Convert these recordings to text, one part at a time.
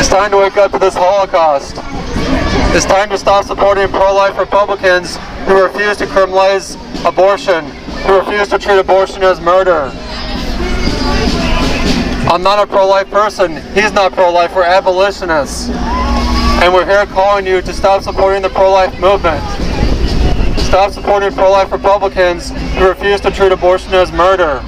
It's time to wake up to this Holocaust. It's time to stop supporting pro-life Republicans who refuse to criminalize abortion, who refuse to treat abortion as murder. I'm not a pro-life person. He's not pro-life. We're abolitionists. And we're here calling you to stop supporting the pro-life movement. Stop supporting pro-life Republicans who refuse to treat abortion as murder.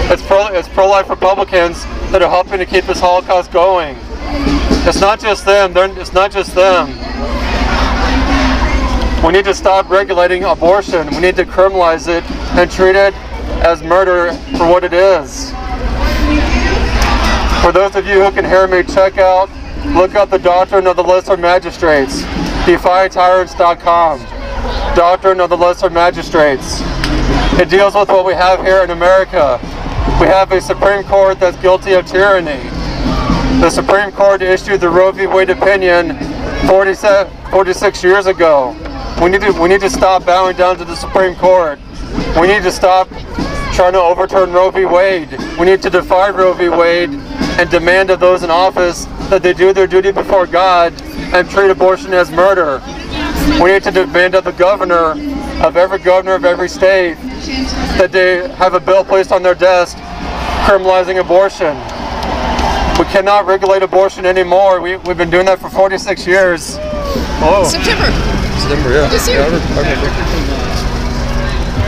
It's pro-life Republicans that are helping to keep this Holocaust going. It's not just them. It's not just them. We need to stop regulating abortion. We need to criminalize it and treat it as murder for what it is. For those of you who can hear me, look up the Doctrine of the Lesser Magistrates, defying-tyrants.com. Doctrine of the Lesser Magistrates. It deals with what we have here in America. We have a Supreme Court that's guilty of tyranny. The Supreme Court issued the Roe v. Wade opinion 46 years ago. We need to stop bowing down to the Supreme Court. We need to stop trying to overturn Roe v. Wade. We need to defy Roe v. Wade and demand of those in office that they do their duty before God and treat abortion as murder. We need to demand of the governor of every state that they have a bill placed on their desk criminalizing abortion. We cannot regulate abortion anymore. We've been doing that for 46 years. Oh. September, yeah.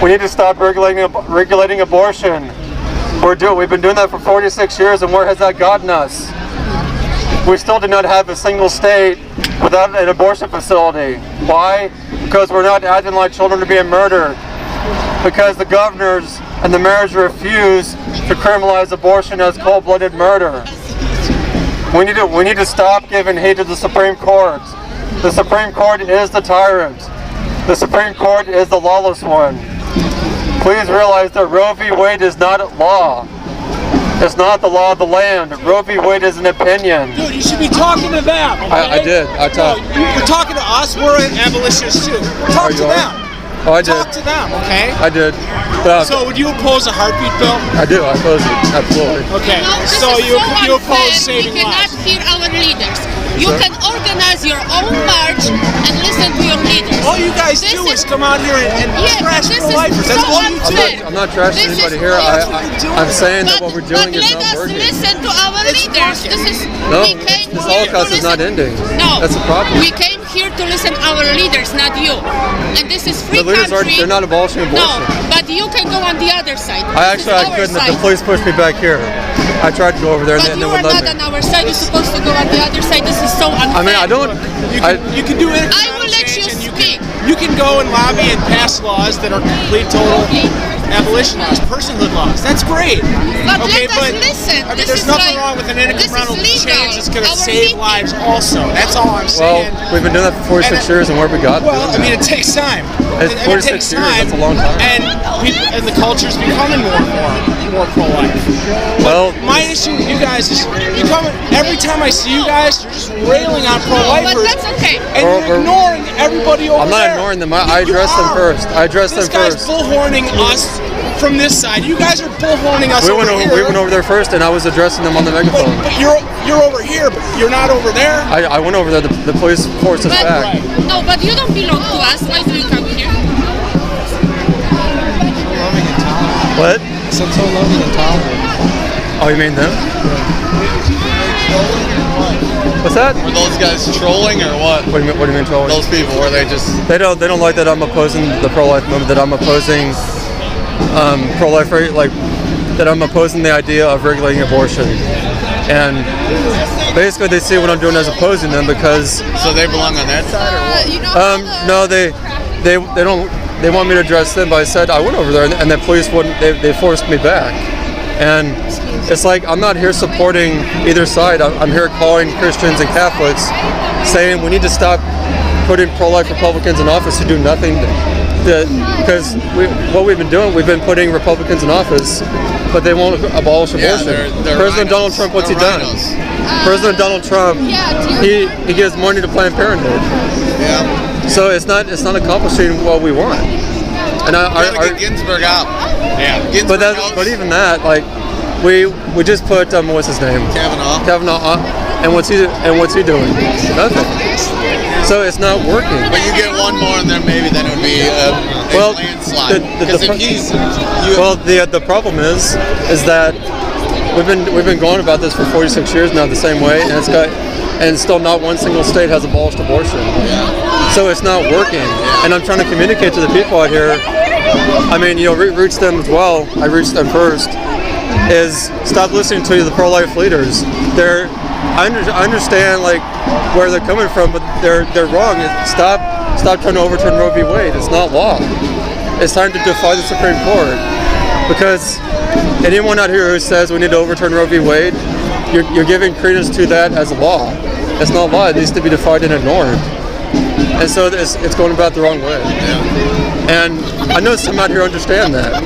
We need to stop regulating abortion. We've been doing that for 46 years, and where has that gotten us? We still do not have a single state without an abortion facility. Why? Because we're not acting like children are being murdered. Because the governors and the mayors refuse to criminalize abortion as cold-blooded murder. We need to stop giving hate to the Supreme Court. The Supreme Court is the tyrant. The Supreme Court is the lawless one. Please realize that Roe v. Wade is not law. It's not the law of the land. Roe v. Wade is an opinion. Dude, you should be talking to them. Okay? I did. I talked. No, you're talking to us. We're abolitionists too. Talk to them. Oh, I did. Talk to them, okay? I did. So would you oppose a heartbeat bill? I do. I oppose it. Absolutely. Okay. No, so you oppose saving lives. We cannot hear our leaders. You can organize your own march and listen to your leaders. All you guys do is come out here and trash pro-lifers. That's all you do. I'm not trashing anybody here. I'm saying that what we're doing is not working. Let us listen to our leaders. This Holocaust is not ending. No. That's the problem. We came here to listen to our leaders, not you. And this is free the leaders country. They're not abolishing abortion. No, but you can go on the other side. I couldn't. The police pushed me back here. I tried to go over there and they wouldn't let me. But you are not on our side. You're supposed to go on the other side. This is so unfair. I mean, I don't. You can do it. I will let you speak. You can go and lobby and pass laws that are complete, total abolition laws, personhood laws. That's great. But okay, let us listen. I mean, there's nothing wrong with an incremental change that's going to save lives also. That's all I'm saying. Well, we've been doing that for 46 years, and where we got. Well, I mean, it takes time. It's 46 years. That's a long time. And the culture's becoming more pro-life. Well, my issue with you guys is every time I see you guys, you're just railing on pro-lifers. But that's okay. And you're ignoring everybody over there. I'm not ignoring them. I address them first. This guy's bullhorning us from this side. You guys are bullhorning us over here. We went over there first, and I was addressing them on the megaphone. But you're over here, but you're not over there. I went over there. The police forced us back. Right. No, but you don't belong to us. Why do you come here? What? So loving and tolerant. Oh, you mean them? What's that? Were those guys trolling or what? What do you mean trolling? Those people, were they just... They don't like that I'm opposing the pro-life movement, that I'm opposing pro-life, like that I'm opposing the idea of regulating abortion. And basically they see what I'm doing as opposing them because... So they belong on that side or what? No, they don't. They want me to address them, but I said I went over there, and the police wouldn't. They forced me back, and it's like I'm not here supporting either side. I'm here calling Christians and Catholics, saying we need to stop putting pro-life Republicans in office who do nothing. Because what we've been doing, we've been putting Republicans in office, but they won't abolish abortion. They're President Donald Trump, what's he done? President Donald Trump, he gives money to Planned Parenthood. Yeah. So it's not accomplishing what we want. And I get Ginsburg out. Yeah. But even that, like we just put what's his name? Kavanaugh. And what's he doing? Nothing. So it's not working. But you get one more, and then maybe then it would be a landslide. The problem is that we've been going about this for 46 years now the same way, and still not one single state has abolished abortion. So it's not working. And I'm trying to communicate to the people out here. I mean, reach them as well. I reached them first. Is stop listening to the pro-life leaders. I understand like where they're coming from, but they're wrong. Stop trying to overturn Roe v. Wade. It's not law. It's time to defy the Supreme Court, because anyone out here who says we need to overturn Roe v. Wade, you're giving credence to that as a law. It's not law. It needs to be defied and ignored. And so it's going about the wrong way. And I know some out here understand that.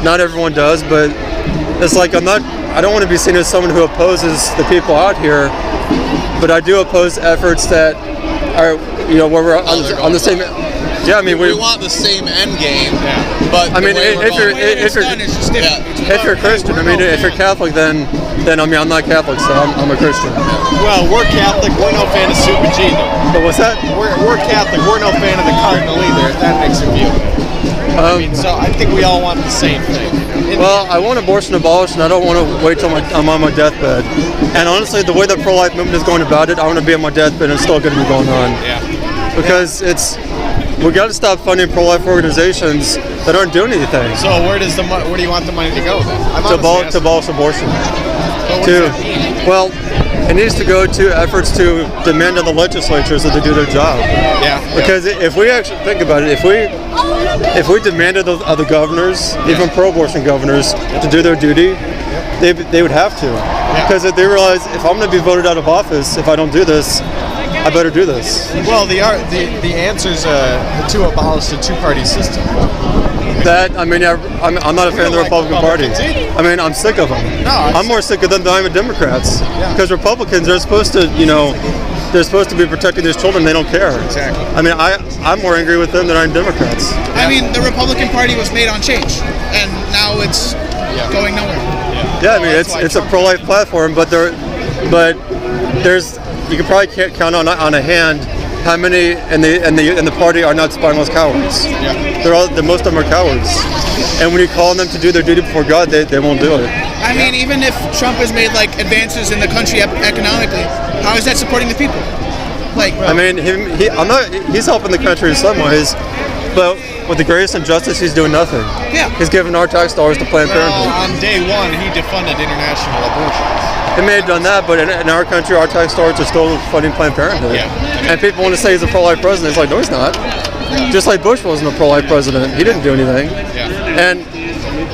Not everyone does, but it's like I don't want to be seen as someone who opposes the people out here, but I do oppose efforts that are, where we're on the same. Yeah, I mean we want the same end game, but I mean if you're Christian, I mean if you're Catholic, then I mean I'm not Catholic, so I'm a Christian. Well, we're Catholic. We're no fan of Super G though. But what's that? We're Catholic. We're no fan of the Cardinal either. If that makes it feel good. I mean, so I think we all want the same thing. Well, I want abortion abolished, and I don't want to wait till I'm on my deathbed. And honestly, the way the pro-life movement is going about it, I want to be on my deathbed and it's still going to be going on. Because we got to stop funding pro-life organizations that aren't doing anything. So where do you want the money to go then? To abolish abortion. Well, it needs to go to efforts to demand of the legislatures that they do their job. Because if we actually think about it, if we demanded of the governors, even pro-abortion governors, to do their duty, they would have to. Because if they realize, if I'm going to be voted out of office, if I don't do this, I better do this. Well, the answer's to abolish the two-party system. That, I mean, I'm not a fan of the Republican Party. I mean, I'm sick of them. I'm more sick of them than I am of Democrats. Because Republicans are supposed to, they're supposed to be protecting these children. They don't care. Exactly. I mean, I'm more angry with them than I'm Democrats. I mean, the Republican Party was made on change, and now it's going nowhere. Yeah, I mean, it's a pro-life platform, but there's you can probably can't count on a hand how many in the party are not spineless cowards. Most of them are cowards, and when you call on them to do their duty before God, they won't do it. I mean, even if Trump has made like advances in the country economically, how is that supporting the people? Like, I mean, he's helping the country in some ways, but with the greatest injustice, he's doing nothing. He's giving our tax dollars to Planned Parenthood. On day one, he defunded international abortions. He may have done that, but in our country, our tax dollars are still funding Planned Parenthood. And people want to say he's a pro-life president. It's like, no, he's not. Just like Bush wasn't a pro-life president. He didn't do anything. And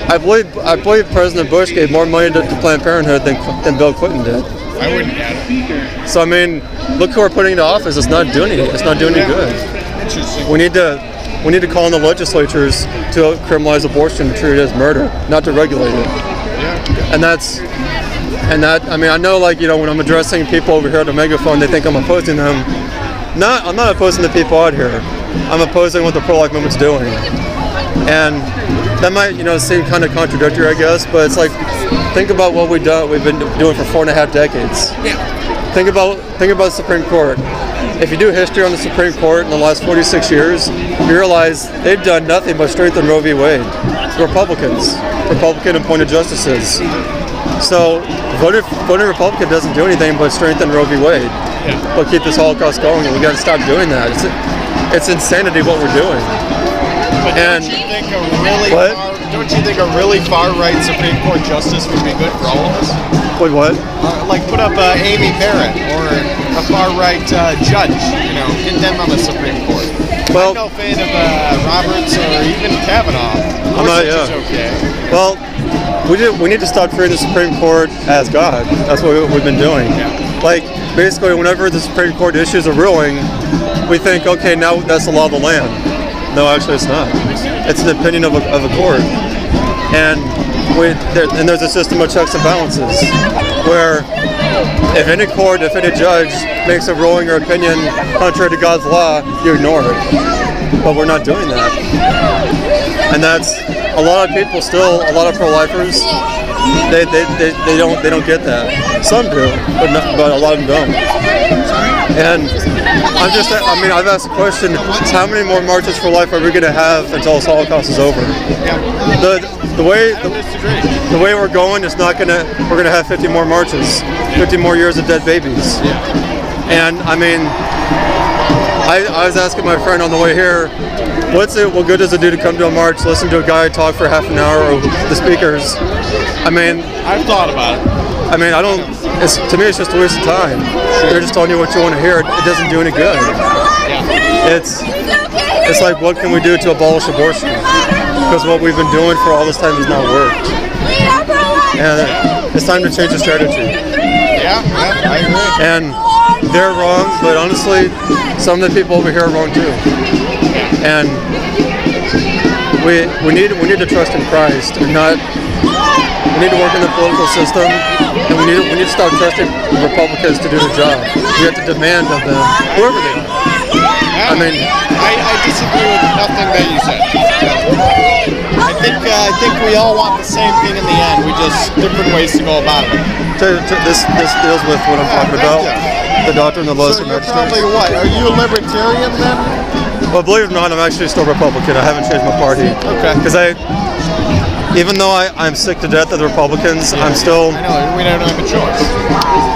I believe President Bush gave more money to Planned Parenthood than Bill Clinton did. I wouldn't doubt it. So I mean, look who we're putting into office. It's not doing anything. It's not doing any good. Interesting. We need to call on the legislatures to criminalize abortion and treat it as murder, not to regulate it. And that I mean, I know, like, when I'm addressing people over here at the megaphone, they think I'm opposing them. I'm not opposing the people out here. I'm opposing what the pro-life movement's doing. And that might, seem kind of contradictory, I guess, but it's like, think about what we've been doing for 4.5 decades. Think about the Supreme Court. If you do history on the Supreme Court in the last 46 years, you realize they've done nothing but strengthen Roe v. Wade. Republican appointed justices. So voting Republican doesn't do anything but strengthen Roe v. Wade, but keep this Holocaust going, and we got to stop doing that. It's insanity what we're doing. But don't you think a really far-right Supreme Court justice would be good for all of us? Wait, what? Like put up Amy Barrett or a far-right judge, get them on the Supreme Court. Well, I'm no fan of Roberts or even Kavanaugh. Gorsuch is okay. Well, we need to stop treating the Supreme Court as God. That's what we've been doing. Like, basically, whenever the Supreme Court issues a ruling, we think, okay, now that's the law of the land. No, actually, it's not. It's an opinion of a court. And there's a system of checks and balances where if any judge makes a ruling or opinion contrary to God's law, you ignore it. But we're not doing that. And that's a lot of people still, a lot of pro-lifers, they don't get that. Some do, but a lot of them don't. And I've asked the question: how many more marches for life are we going to have until this Holocaust is over? The way we're going is not going to. We're going to have 50 more marches, 50 more years of dead babies. And I mean, I was asking my friend on the way here, what good does it do to come to a march, listen to a guy talk for half an hour, or the speakers? I mean, I've thought about it. I mean, to me, it's just a waste of time. They're just telling you what you want to hear. It doesn't do any good. It's like, what can we do to abolish abortion? Because what we've been doing for all this time has not worked. And it's time to change the strategy. Yeah, I agree. And they're wrong, but honestly, some of the people over here are wrong too. And we need to trust in Christ and not. We need to work in the political system, and we need to stop trusting Republicans to do their job. We have to demand of them, whoever they are. I mean, I disagree with nothing that you said. I think we all want the same thing in the end. We just different ways to go about it. This deals with what I'm talking about. The doctrine of the lesser magistrates. Probably what? Are you a libertarian then? Well, believe it or not, I'm actually still Republican. I haven't changed my party. Okay. Because even though I'm sick to death of the Republicans, I'm still. I know we don't have a choice.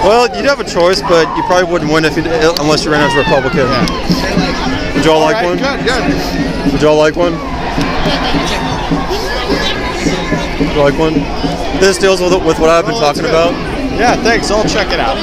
Well, you'd have a choice, but you probably wouldn't win unless you ran as a Republican. Yeah. Would y'all like one? Good. Would y'all like one? Would you like one? This deals with what I've been talking about. Yeah, thanks. I'll check it out.